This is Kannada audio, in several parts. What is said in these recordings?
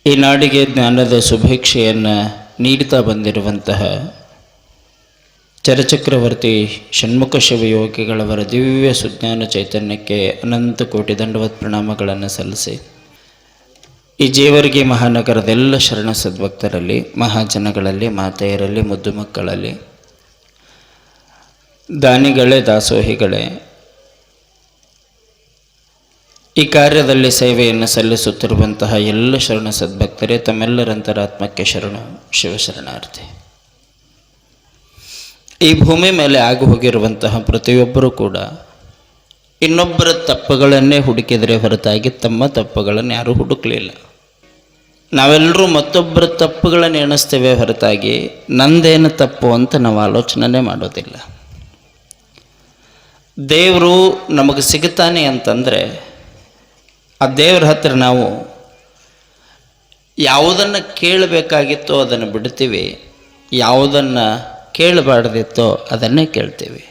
ಈ ನಾಡಿಗೆ ಜ್ಞಾನದ ಶುಭೇಚ್ಛೆಯನ್ನು ನೀಡುತ್ತಾ ಬಂದಿರುವಂತಹ ಚರಚಕ್ರವರ್ತಿ ಷಣ್ಮುಖ ಶಿವಯೋಗಿಗಳವರ ದಿವ್ಯ ಸುಜ್ಞಾನ ಚೈತನ್ಯಕ್ಕೆ ಅನಂತ ಕೋಟಿ ದಂಡವತ್ ಪ್ರಣಾಮಗಳನ್ನು ಸಲ್ಲಿಸಿ, ಈ ಜೇವರ್ಗಿ ಮಹಾನಗರದ ಎಲ್ಲ ಶರಣ ಸದ್ಭಕ್ತರಲ್ಲಿ, ಮಹಾಜನಗಳಲ್ಲಿ, ಮಾತೆಯರಲ್ಲಿ, ಮುದ್ದು ಮಕ್ಕಳಲ್ಲಿ, ದಾನಿಗಳೇ, ದಾಸೋಹಿಗಳೇ, ಈ ಕಾರ್ಯದಲ್ಲಿ ಸೇವೆಯನ್ನು ಸಲ್ಲಿಸುತ್ತಿರುವಂತಹ ಎಲ್ಲ ಶರಣ ಸದ್ಭಕ್ತರೇ, ತಮ್ಮೆಲ್ಲರಂತರಾತ್ಮಕ್ಕೆ ಶರಣು ಶಿವಶರಣಾರ್ಥಿ. ಈ ಭೂಮಿ ಮೇಲೆ ಆಗಿ ಹೋಗಿರುವಂತಹ ಪ್ರತಿಯೊಬ್ಬರೂ ಕೂಡ ಇನ್ನೊಬ್ಬರ ತಪ್ಪುಗಳನ್ನೇ ಹುಡುಕಿದರೆ ಹೊರತಾಗಿ ತಮ್ಮ ತಪ್ಪುಗಳನ್ನು ಯಾರೂ ಹುಡುಕಲಿಲ್ಲ. ನಾವೆಲ್ಲರೂ ಮತ್ತೊಬ್ಬರ ತಪ್ಪುಗಳನ್ನು ಎಣಿಸ್ತೇವೆ ಹೊರತಾಗಿ ನಂದೇನು ತಪ್ಪು ಅಂತ ನಾವು ಆಲೋಚನೆ ಮಾಡೋದಿಲ್ಲ. ದೇವರು ನಮಗೆ ಸಿಗುತ್ತಾನೆ ಅಂತಂದರೆ ಆ ದೇವ್ರ ಹತ್ರ ನಾವು ಯಾವುದನ್ನು ಕೇಳಬೇಕಾಗಿತ್ತೋ ಅದನ್ನು ಬಿಡ್ತೀವಿ, ಯಾವುದನ್ನು ಕೇಳಬಾರ್ದಿತ್ತೋ ಅದನ್ನೇ ಕೇಳ್ತೀವಿ.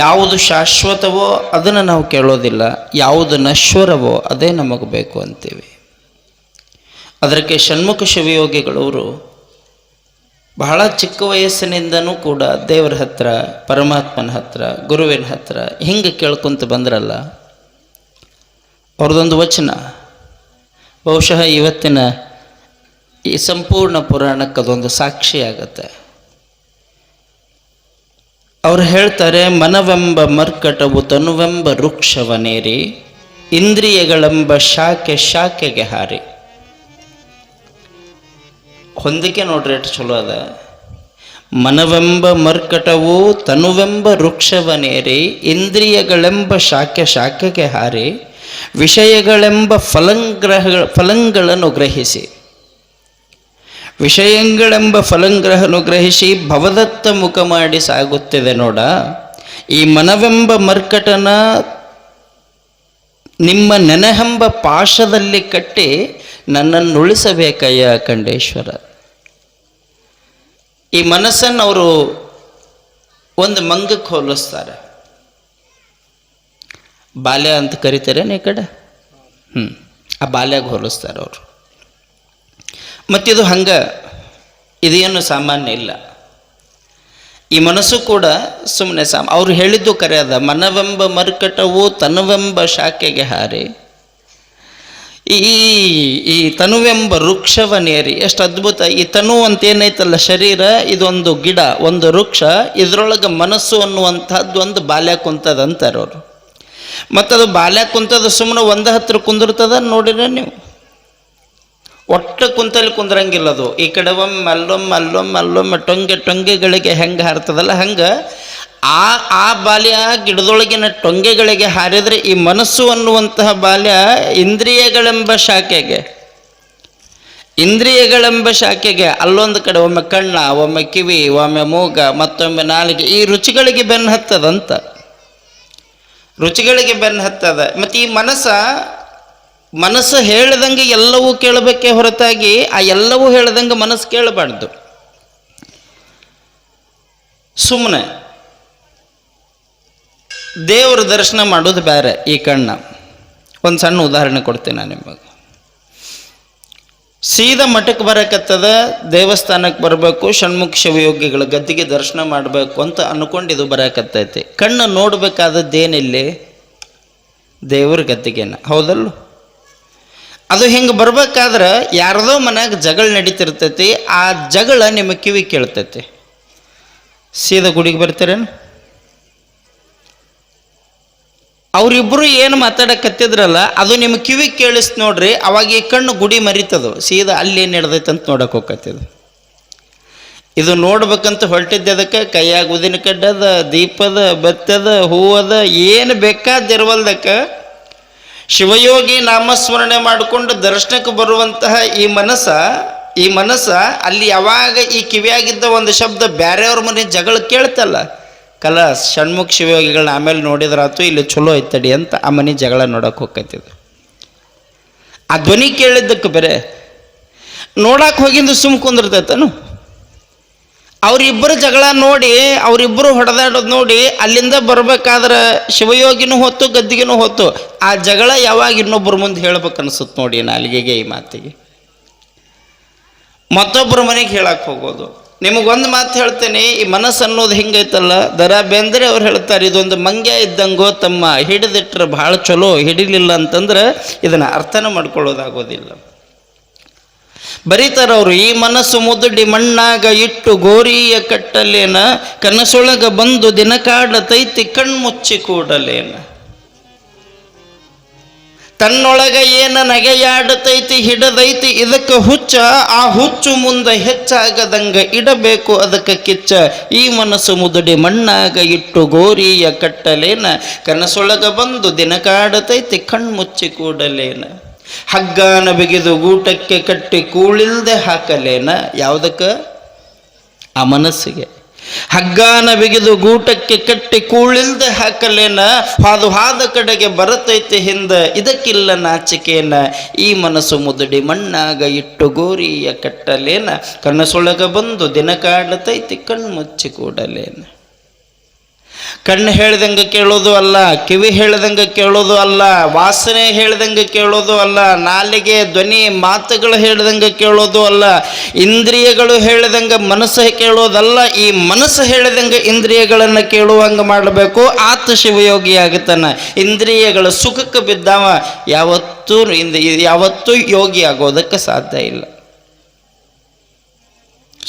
ಯಾವುದು ಶಾಶ್ವತವೋ ಅದನ್ನು ನಾವು ಕೇಳೋದಿಲ್ಲ, ಯಾವುದು ನಶ್ವರವೋ ಅದೇ ನಮಗೆ ಬೇಕು ಅಂತೀವಿ. ಅದಕ್ಕೆ ಷಣ್ಮುಖ ಶಿವಯೋಗಿಗಳವರು ಬಹಳ ಚಿಕ್ಕ ವಯಸ್ಸಿನಿಂದನೂ ಕೂಡ ದೇವರ ಹತ್ರ, ಪರಮಾತ್ಮನ ಹತ್ರ, ಗುರುವಿನ ಹತ್ರ ಹಿಂಗೆ ಕೇಳ್ಕೊತ ಬಂದ್ರಲ್ಲ. ಅವ್ರದ್ದೊಂದು ವಚನ ಬಹುಶಃ ಇವತ್ತಿನ ಈ ಸಂಪೂರ್ಣ ಪುರಾಣಕ್ಕೆ ಅದೊಂದು ಸಾಕ್ಷಿಯಾಗತ್ತೆ. ಅವ್ರು ಹೇಳ್ತಾರೆ, ಮನವೆಂಬ ಮರ್ಕಟವು ತನುವೆಂಬ ವೃಕ್ಷವನೇರಿ, ಇಂದ್ರಿಯಗಳೆಂಬ ಶಾಖೆ ಶಾಖೆಗೆ ಹಾರಿ. ಹೊಂದಿಕೆ ನೋಡ್ರಿ ಎಷ್ಟು ಚಲೋ ಅದ. ಮನವೆಂಬ ಮರ್ಕಟವು ತನುವೆಂಬ ವೃಕ್ಷವನೇರಿ, ಇಂದ್ರಿಯಗಳೆಂಬ ಶಾಖೆ ಶಾಖೆಗೆ ಹಾರಿ, ವಿಷಯಗಳೆಂಬ ಫಲಂಗಳನ್ನು ಗ್ರಹಿಸಿ, ವಿಷಯಗಳೆಂಬ ಫಲಂಗ್ರಹನು ಗ್ರಹಿಸಿ ಭವದತ್ತ ಮುಖ ಮಾಡಿ ಸಾಗುತ್ತಿದೆ ನೋಡ. ಈ ಮನವೆಂಬ ಮರ್ಕಟನ ನಿಮ್ಮ ನೆನೆಹೆಂಬ ಪಾಶದಲ್ಲಿ ಕಟ್ಟಿ ನನ್ನನ್ನು ಉಳಿಸಬೇಕಯ್ಯ ಖಂಡೇಶ್ವರ. ಈ ಮನಸ್ಸನ್ನು ಅವರು ಒಂದು ಮಂಗಕ್ಕೆ ಹೋಲಿಸ್ತಾರೆ. ಬಾಲ್ಯ ಅಂತ ಕರಿತಾರೇನು ಈ ಕಡೆ? ಆ ಬಾಲ್ಯಾಗ ಹೋಲಿಸ್ತಾರೆ ಅವರು. ಮತ್ತಿದು ಹಂಗೆ, ಇದೇನು ಸಾಮಾನ್ಯ ಇಲ್ಲ. ಈ ಮನಸ್ಸು ಕೂಡ ಸುಮ್ಮನೆ ಅವ್ರು ಹೇಳಿದ್ದು ಕರೆ ಅದ. ಮನವೆಂಬ ಮರ್ಕಟವು ತನುವೆಂಬ ಶಾಖೆಗೆ ಹಾರಿ, ಈ ತನುವೆಂಬ ವೃಕ್ಷವನೇರಿ. ಎಷ್ಟು ಅದ್ಭುತ! ಈ ತನು ಅಂತ ಏನೈತಲ್ಲ ಶರೀರ, ಇದೊಂದು ಗಿಡ, ಒಂದು ವೃಕ್ಷ. ಇದರೊಳಗೆ ಮನಸ್ಸು ಅನ್ನುವಂಥದ್ದು ಒಂದು ಬಾಲ್ಯ ಕುಂತದಂತಾರೆ ಅವರು. ಮತ್ತದು ಬಾಲ್ಯ ಕುಂತದ ಸುಮ್ಮನೆ ಒಂದು ಹತ್ರ ಕುಂದಿರ್ತದ ನೋಡಿರ ನೀವು. ಒಟ್ಟು ಕುಂತಲ್ಲಿ ಕುಂದ್ರಂಗಿಲ್ಲ ಅದು. ಈ ಕಡೆ ಒಮ್ಮೆ ಅಲ್ಲೊಮ್ಮೆ ಟೊಂಗೆಗಳಿಗೆ ಹೆಂಗೆ ಹಾರ್ತದಲ್ಲ, ಹಂಗೆ ಆ ಬಾಲ್ಯ ಗಿಡದೊಳಗಿನ ಟೊಂಗೆಗಳಿಗೆ ಹಾರಿದರೆ ಈ ಮನಸ್ಸು ಅನ್ನುವಂತಹ ಬಾಲ್ಯ ಇಂದ್ರಿಯಗಳೆಂಬ ಶಾಖೆಗೆ ಅಲ್ಲೊಂದು ಕಡೆ ಒಮ್ಮೆ ಕಣ್ಣ, ಒಮ್ಮೆ ಕಿವಿ, ಒಮ್ಮೆ ಮೂಗ, ಮತ್ತೊಮ್ಮೆ ನಾಲಿಗೆ, ಈ ರುಚಿಗಳಿಗೆ ಬೆನ್ನು ಹತ್ತದಂತ. ರುಚಿಗಳಿಗೆ ಬೆನ್ನು ಹತ್ತದ. ಮತ್ತು ಈ ಮನಸ್ಸು ಹೇಳ್ದಂಗೆ ಎಲ್ಲವೂ ಕೇಳಬೇಕೇ ಹೊರತಾಗಿ ಆ ಎಲ್ಲವೂ ಹೇಳ್ದಂಗೆ ಮನಸ್ಸು ಕೇಳಬಾರ್ದು. ಸುಮ್ಮನೆ ದೇವರ ದರ್ಶನ ಮಾಡೋದು ಬೇರೆ. ಈ ಕಣ್ಣ ಒಂದು ಸಣ್ಣ ಉದಾಹರಣೆ ಕೊಡ್ತೀನಿ ನಾನು ನಿಮಗೆ. ಸೀದಾ ಮಠಕ್ಕೆ ಬರಕತ್ತದ, ದೇವಸ್ಥಾನಕ್ಕೆ ಬರಬೇಕು, ಷಣ್ಮುಖ ಶಿವಯೋಗಿಗಳ ಗದ್ದಿಗೆ ದರ್ಶನ ಮಾಡಬೇಕು ಅಂತ ಅಂದ್ಕೊಂಡಿದ್ದು ಬರಕತ್ತೈತಿ. ಕಣ್ಣು ನೋಡಬೇಕಾದದ್ದೇನಿಲ್ಲಿ? ದೇವ್ರ ಗದ್ದಿಗೆನ, ಹೌದಲ್ಲ? ಅದು ಹಿಂಗೆ ಬರ್ಬೇಕಾದ್ರೆ ಯಾರದೋ ಮನ್ಯಾಗ ಜಗಳ ನಡೀತಿರ್ತೈತಿ. ಆ ಜಗಳ ನಿಮ್ಮ ಕಿವಿ ಕೇಳ್ತೈತಿ. ಸೀದಾ ಗುಡಿಗೆ ಬರ್ತೀರೇನು? ಅವರಿಬ್ಬರು ಏನು ಮಾತಾಡಕತ್ತಿದ್ರಲ್ಲ ಅದು ನಿಮ್ಮ ಕಿವಿ ಕೇಳಿಸ್ ನೋಡ್ರಿ. ಅವಾಗ ಈ ಕಣ್ಣು ಗುಡಿ ಮರಿತದು, ಸೀದಾ ಅಲ್ಲಿ ಏನು ನಡೆದೈತೆ ಅಂತ ನೋಡಕ್ಕೆ ಹೋಗತ್ತಿದ್ದು. ಇದು ನೋಡ್ಬೇಕಂತ ಹೊರಟಿದ್ದೆ. ಅದಕ್ಕೆ ಕೈಯಾಗ ಉದಿನ ಕಡ್ಡದ, ದೀಪದ, ಬೆತ್ತದ, ಹೂವದ, ಏನು ಬೇಕಾದಿರುವಲ್ದಕ್ಕೆ ಶಿವಯೋಗಿ ನಾಮಸ್ಮರಣೆ ಮಾಡಿಕೊಂಡು ದರ್ಶನಕ್ಕೆ ಬರುವಂತಹ ಈ ಮನಸ್ಸ ಅಲ್ಲಿ ಯಾವಾಗ ಈ ಕಿವಿಯಾಗಿದ್ದ ಒಂದು ಶಬ್ದ ಬೇರೆಯವ್ರ ಮನೆ ಜಗಳ ಕೇಳ್ತಲ್ಲ, ಷಣ್ಮುಖ ಶಿವಯೋಗಿಗಳನ್ನ ಆಮೇಲೆ ನೋಡಿದ್ರಾತು, ಇಲ್ಲಿ ಚಲೋ ಐತಡಿ ಅಂತ ಆ ಮನೆ ಜಗಳ ನೋಡಕ್ಕೆ ಹೋಗ್ತಿದ್ರು. ಆ ಧ್ವನಿ ಕೇಳಿದ್ದಕ್ಕೆ ಬೇರೆ ನೋಡಕ್ಕೆ ಹೋಗಿದ್ದು ಸುಮ್ ಕುಂದಿರ್ತೈತನು. ಅವರಿಬ್ಬರು ಜಗಳ ನೋಡಿ, ಅವರಿಬ್ಬರು ಹೊಡೆದಾಡೋದು ನೋಡಿ ಅಲ್ಲಿಂದ ಬರ್ಬೇಕಾದ್ರೆ ಶಿವಯೋಗಿನೂ ಹೊತ್ತು, ಗದ್ದಿಗೆನೂ ಹೊತ್ತು. ಆ ಜಗಳ ಯಾವಾಗ ಇನ್ನೊಬ್ಬರ ಮುಂದೆ ಹೇಳ್ಬೇಕು ಅನ್ಸುತ್ತೆ ನೋಡಿ ನಾಲಿಗೆಗೆ, ಈ ಮಾತಿಗೆ. ಮತ್ತೊಬ್ಬರ ಮನೆಗೆ ಹೇಳಕ್ಕೆ ಹೋಗೋದು. ನಿಮಗೊಂದು ಮಾತು ಹೇಳ್ತೇನೆ, ಈ ಮನಸ್ಸು ಅನ್ನೋದು ಹಿಂಗೈತಲ್ಲ, ದರಾ ಬೇಂದ್ರೆ ಅವ್ರು ಹೇಳ್ತಾರೆ, ಇದೊಂದು ಮಂಗ್ಯ ಇದ್ದಂಗೋ ತಮ್ಮ, ಹಿಡಿದಿಟ್ರೆ ಭಾಳ ಚಲೋ, ಹಿಡಿಲಿಲ್ಲ ಅಂತಂದ್ರೆ ಇದನ್ನು ಅರ್ಥನ ಮಾಡ್ಕೊಳ್ಳೋದಾಗೋದಿಲ್ಲ. ಬರೀತಾರ ಅವರು, ಈ ಮನಸ್ಸು ಮುದುಡಿ ಮಣ್ಣಾಗ ಇಟ್ಟು ಗೋರಿಯ ಕಟ್ಟಲೇನ, ಕನಸೊಳಗ ಬಂದು ದಿನ ಕಾಡತೈತಿ ಕಣ್ಮುಚ್ಚಿ ಕೂಡಲೇನ. ತನ್ನೊಳಗ ಏನ ನಗೆಯಾಡತೈತಿ ಹಿಡದೈತಿ ಇದಕ್ಕೆ ಹುಚ್ಚ, ಆ ಹುಚ್ಚು ಮುಂದೆ ಹೆಚ್ಚಾಗದಂಗ ಇಡಬೇಕು ಅದಕ್ಕೆ ಕಿಚ್ಚ. ಈ ಮನಸ್ಸು ಮುದುಡಿ ಮಣ್ಣಾಗ ಇಟ್ಟು ಗೋರಿಯ ಕಟ್ಟಲೇನ, ಕನಸೊಳಗ ಬಂದು ದಿನ ಕಾಡತೈತಿ ಕಣ್ಮುಚ್ಚಿ ಕೂಡಲೇನ. ಹಗ್ಗಾನ ಬಿಗಿದು ಗೂಟಕ್ಕೆ ಕಟ್ಟಿ ಕೂಳಿಲ್ದೆ ಹಾಕಲೇನ. ಯಾವುದಕ್ಕೆ? ಆ ಮನಸ್ಸಿಗೆ. ಹಗ್ಗಾನ ಬಿಗಿದು ಗೂಟಕ್ಕೆ ಕಟ್ಟಿ ಕೂಳಿಲ್ದೆ ಹಾಕಲೇನ, ಹಾದ ಕಡೆಗೆ ಬರತೈತಿ ಹಿಂದ ಇದಕ್ಕಿಲ್ಲ ನಾಚಿಕೇನ. ಈ ಮನಸ್ಸು ಮುದುಡಿ ಮಣ್ಣಾಗ ಇಟ್ಟು ಗೋರಿಯ ಕಟ್ಟಲೇನ, ಕನಸೊಳಗ ಬಂದು ದಿನ ಕಾಡತೈತಿ ಕಣ್ಮುಚ್ಚಿ ಕೂಡಲೇನ. ಕಣ್ಣು ಹೇಳ್ದಂಗೆ ಕೇಳೋದು ಅಲ್ಲ, ಕಿವಿ ಹೇಳ್ದಂಗೆ ಕೇಳೋದು ಅಲ್ಲ, ವಾಸನೆ ಹೇಳ್ದಂಗೆ ಕೇಳೋದು ಅಲ್ಲ, ನಾಲಿಗೆ ಧ್ವನಿ ಮಾತುಗಳು ಹೇಳ್ದಂಗೆ ಕೇಳೋದು ಅಲ್ಲ, ಇಂದ್ರಿಯಗಳು ಹೇಳ್ದಂಗೆ ಮನಸ್ಸು ಕೇಳೋದಲ್ಲ. ಈ ಮನಸ್ಸು ಹೇಳ್ದಂಗೆ ಇಂದ್ರಿಯಗಳನ್ನು ಕೇಳುವಂಗೆ ಮಾಡಬೇಕು. ಆತ ಶಿವಯೋಗಿ ಆಗುತ್ತಾನ. ಇಂದ್ರಿಯಗಳ ಸುಖಕ್ಕೆ ಬಿದ್ದಾವ ಯಾವತ್ತೂ ಯೋಗಿ ಆಗೋದಕ್ಕೆ ಸಾಧ್ಯ ಇಲ್ಲ.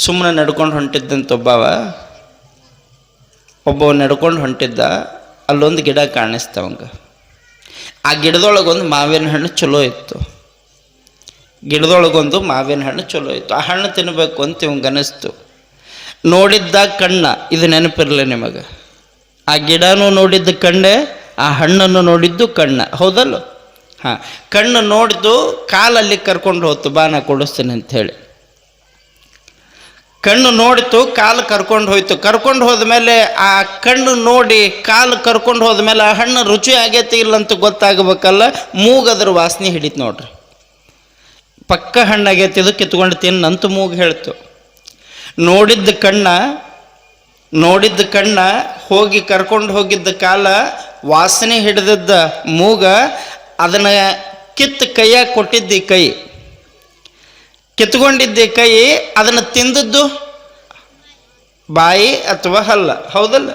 ಸುಮ್ಮನೆ ನಡ್ಕೊಂಡು ಒಬ್ಬವ ನಡ್ಕೊಂಡು ಹೊಂಟಿದ್ದ. ಅಲ್ಲೊಂದು ಗಿಡ ಕಾಣಿಸ್ತಾವಂಗ. ಆ ಗಿಡದೊಳಗೊಂದು ಮಾವಿನ ಹಣ್ಣು ಚಲೋ ಇತ್ತು. ಆ ಹಣ್ಣು ತಿನ್ನಬೇಕು ಅಂತ ಇವಂಗೆ ಅನಿಸ್ತು. ನೋಡಿದ್ದ ಕಣ್ಣ, ಇದು ನೆನಪಿರಲಿ ನಿಮಗೆ. ಆ ಗಿಡನೂ ನೋಡಿದ್ದು ಕಣ್ಣೆ, ಆ ಹಣ್ಣನ್ನು ನೋಡಿದ್ದು ಕಣ್ಣ, ಹೌದಲ್ಲ? ಹಾಂ, ಕಣ್ಣು ನೋಡಿದ್ದು ಕಾಲಲ್ಲಿ ಕರ್ಕೊಂಡು ಹೋಯ್ತು, ಬಾ ನಾ ಕೊಡಿಸ್ತೀನಿ ಅಂಥೇಳಿ. ಕಣ್ಣು ನೋಡಿತು, ಕಾಲು ಕರ್ಕೊಂಡು ಹೋಯ್ತು. ಕರ್ಕೊಂಡು ಹೋದ್ಮೇಲೆ ಆ ಕಣ್ಣು ನೋಡಿ ಕಾಲು ಕರ್ಕೊಂಡು ಹೋದ್ಮೇಲೆ ಆ ಹಣ್ಣು ರುಚಿ ಆಗೈತಿ ಇಲ್ಲ ಅಂತ ಗೊತ್ತಾಗಬೇಕಲ್ಲ. ಮೂಗದ್ರ ವಾಸನೆ ಹಿಡಿತು ನೋಡ್ರಿ. ಪಕ್ಕ ಹಣ್ಣಾಗೈತಿ, ಇದು ಕಿತ್ಕೊಂಡು ತಿನ್ನಂತ ಮೂಗು ಹೇಳ್ತು. ನೋಡಿದ್ದ ಕಣ್ಣ ಹೋಗಿ ಕರ್ಕೊಂಡು ಹೋಗಿದ್ದ ಕಾಲ, ವಾಸನೆ ಹಿಡಿದಿದ್ದ ಮೂಗ, ಅದನ್ನು ಕಿತ್ತು ಕೈಯಾಗ ಕೊಟ್ಟಿದ್ದ ಕೈ, ಕಿತ್ಕೊಂಡಿದ್ದೆ ಕೈ, ಅದನ್ನು ತಿಂದದ್ದು ಬಾಯಿ ಅಥವಾ ಹಲ್ಲ, ಹೌದಲ್ಲ?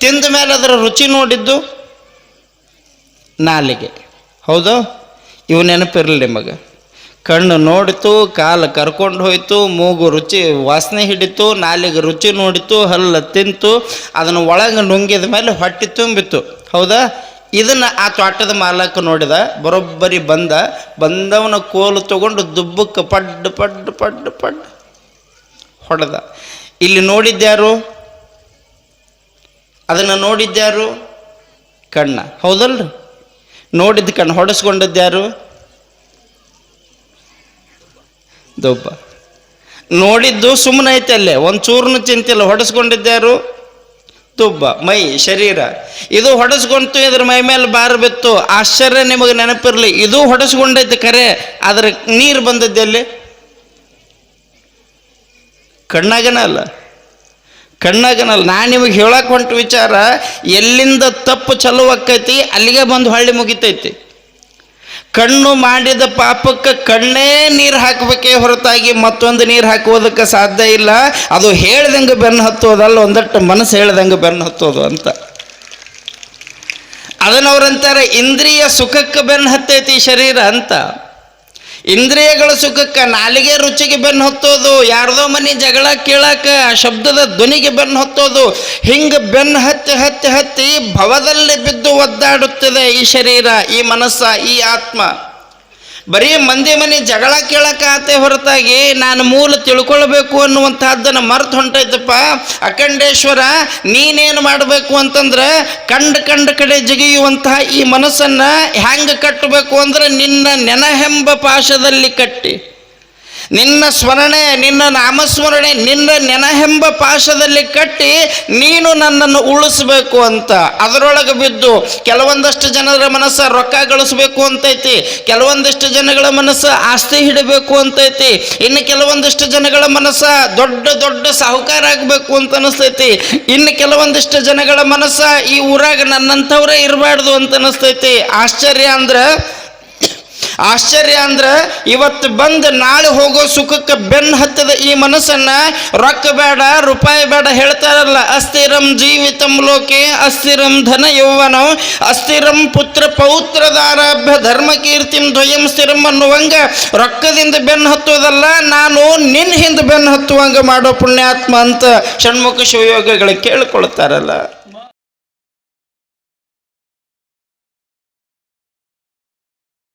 ತಿಂದ ಮೇಲೆ ಅದರ ರುಚಿ ನೋಡಿದ್ದು ನಾಲಿಗೆ, ಹೌದು? ಇವು ನೆನಪಿರಲಿ ನಿಮಗೆ. ಕಣ್ಣು ನೋಡಿತು, ಕಾಲು ಕರ್ಕೊಂಡು ಹೋಯ್ತು, ಮೂಗು ರುಚಿ ವಾಸನೆ ಹಿಡಿತು, ನಾಲಿಗೆ ರುಚಿ ನೋಡಿತು, ಹಲ್ಲ ತಿಂತು, ಅದನ್ನು ಒಳಗೆ ನುಂಗಿದ ಮೇಲೆ ಹೊಟ್ಟೆ ತುಂಬಿತು, ಹೌದಾ? ಇದನ್ನು ಆ ತೋಟದ ಮಾಲಕ ನೋಡಿದ. ಬರೋಬ್ಬರಿ ಬಂದವನ ಕೋಲು ತಗೊಂಡು ದುಬ್ಬಕ್ಕೆ ಪಡ್ಡು ಪಡ್ಡು ಪಡ್ಡು ಪಡ್ಡು ಹೊಡೆದ. ಇಲ್ಲಿ ನೋಡಿದ್ಯಾರು? ಅದನ್ನು ನೋಡಿದ್ಯಾರು? ಕಣ್ಣ, ಹೌದಲ್ರಿ? ನೋಡಿದ್ದ ಕಣ್ಣು. ಹೊಡೆಸ್ಕೊಂಡದ್ಯಾರು? ದೊಬ್ಬ. ನೋಡಿದ್ದು ಸುಮ್ಮನೆ ಐತೆ ಅಲ್ಲೇ, ಒಂದು ಚೂರ್ನು ಚಿಂತಿಲ್ಲ. ಹೊಡೆಸ್ಕೊಂಡಿದ್ಯಾರು? ತುಬ್ಬ, ಮೈ, ಶರೀರ. ಇದು ಹೊಡೆಸ್ಕೊಂತು, ಇದ್ರ ಮೈ ಮೇಲೆ ಬಾರು ಬಿತ್ತು. ಆಶ್ಚರ್ಯ ನಿಮಗೆ ನೆನಪಿರಲಿ, ಇದು ಹೊಡೆಸ್ಕೊಂಡೈತೆ ಖರೆ, ಆದ್ರೆ ನೀರು ಬಂದದ್ದಲ್ಲಿ ಕಣ್ಣಾಗನಲ್ಲ. ನಾನು ನಿಮಗೆ ಹೇಳಕ್ಕೆ ಹೊಂಟು ವಿಚಾರ, ಎಲ್ಲಿಂದ ತಪ್ಪು ಚಲೋ ಆಕ್ಕೈತಿ ಅಲ್ಲಿಗೆ ಬಂದು ಹೊಳ್ಳಿ ಮುಗಿತೈತಿ. ಕಣ್ಣು ಮಾಡಿದ ಪಾಪಕ್ಕೆ ಕಣ್ಣೇ ನೀರು ಹಾಕಬೇಕೇ ಹೊರತಾಗಿ ಮತ್ತೊಂದು ನೀರು ಹಾಕುವುದಕ್ಕೆ ಸಾಧ್ಯ ಇಲ್ಲ. ಅದು ಹೇಳ್ದಂಗೆ ಬೆನ್ನು ಹತ್ತೋದಲ್ಲ, ಒಂದಟ್ಟು ಮನಸ್ಸು ಹೇಳ್ದಂಗೆ ಬೆನ್ನು ಹತ್ತೋದು ಅಂತ. ಅದನ್ನವ್ರಂತಾರೆ, ಇಂದ್ರಿಯ ಸುಖಕ್ಕೆ ಬೆನ್ನು ಹತ್ತೈತಿ ಶರೀರ ಅಂತ. ಇಂದ್ರಿಯಗಳ ಸುಖಕ್ಕೆ, ನಾಲಿಗೆ ರುಚಿಗೆ ಬೆನ್ನು ಹತ್ತೋದು, ಯಾರ್ದೋ ಮನೆ ಜಗಳ ಕೇಳಕ್ಕೆ ಆ ಶಬ್ದದ ಧ್ವನಿಗೆ ಬೆನ್ನು ಹತ್ತೋದು. ಹಿಂಗೆ ಬೆನ್ನು ಹತ್ತಿ ಭವದಲ್ಲಿ ಬಿದ್ದು ಒದ್ದಾಡುತ್ತದೆ ಈ ಶರೀರ, ಈ ಮನಸ್ಸ, ಈ ಆತ್ಮ. ಬರೀ ಮಂದಿ ಮನೆ ಜಗಳ ಕೇಳಕ್ಕೆ ಆತೆ ಹೊರತಾಗಿ ನಾನು ಮೂಲ ತಿಳ್ಕೊಳ್ಬೇಕು ಅನ್ನುವಂಥದ್ದನ್ನು ಮರ್ತು ಹೊಂಟೈತಪ್ಪ. ಅಖಂಡೇಶ್ವರ ನೀನೇನು ಮಾಡಬೇಕು ಅಂತಂದ್ರೆ, ಕಂಡ ಕಡೆ ಜಿಗಿಯುವಂತಹ ಈ ಮನಸ್ಸನ್ನು ಹೆಂಗೆ ಕಟ್ಟಬೇಕು ಅಂದ್ರೆ, ನಿನ್ನ ನೆನಹೆಂಬ ಪಾಶದಲ್ಲಿ ಕಟ್ಟಿ, ನಿನ್ನ ಸ್ಮರಣೆ, ನಿನ್ನ ನಾಮಸ್ಮರಣೆ, ನಿನ್ನ ನೆನಹೆಂಬ ಪಾಶದಲ್ಲಿ ಕಟ್ಟಿ ನೀನು ನನ್ನನ್ನು ಉಳಿಸ್ಬೇಕು ಅಂತ. ಅದರೊಳಗೆ ಬಿದ್ದು ಕೆಲವೊಂದಷ್ಟು ಜನರ ಮನಸ್ಸು ರೊಕ್ಕ ಗಳಿಸ್ಬೇಕು ಅಂತೈತಿ, ಕೆಲವೊಂದಿಷ್ಟು ಜನಗಳ ಮನಸ್ಸು ಆಸ್ತಿ ಹಿಡಬೇಕು ಅಂತೈತಿ, ಇನ್ನು ಕೆಲವೊಂದಿಷ್ಟು ಜನಗಳ ಮನಸ್ಸು ದೊಡ್ಡ ದೊಡ್ಡ ಸಾಹುಕಾರ ಆಗಬೇಕು ಅಂತ ಅನಿಸ್ತೈತಿ, ಇನ್ನು ಕೆಲವೊಂದಿಷ್ಟು ಜನಗಳ ಮನಸ್ಸು ಈ ಊರಾಗ ನನ್ನಂಥವ್ರೇ ಇರಬಾರ್ದು ಅಂತ ಅನಿಸ್ತೈತಿ. ಆಶ್ಚರ್ಯ ಅಂದ್ರೆ ಇವತ್ತು ಬಂದು ನಾಳೆ ಹೋಗೋ ಸುಖಕ್ಕೆ ಬೆನ್ನು ಹತ್ತದ ಈ ಮನಸ್ಸನ್ನ ರೊಕ್ಕ ಬೇಡ, ರೂಪಾಯಿ ಬೇಡ ಹೇಳ್ತಾರಲ್ಲ. ಅಸ್ಥಿರಂ ಜೀವಿತಂ ಲೋಕೆ ಅಸ್ಥಿರಂ ಧನ ಯೌವನ ಅಸ್ಥಿರಂ ಪುತ್ರ ಪೌತ್ರದಾರಾಭ್ಯ ಧರ್ಮ ಕೀರ್ತಿಂ ದ್ವಯಂ ಸ್ಥಿರಂ ಅನ್ನುವಂಗ ರೊಕ್ಕದಿಂದ ಬೆನ್ನು ಹತ್ತೋದಲ್ಲ, ನಾನು ನಿನ್ನ ಹಿಂದೆ ಬೆನ್ನು ಹತ್ತುವಂಗ ಮಾಡೋ ಪುಣ್ಯಾತ್ಮ ಅಂತ ಷಣ್ಮುಖ ಶಿವಯೋಗಿಗಳು ಕೇಳಿಕೊಳ್ತಾರಲ್ಲ.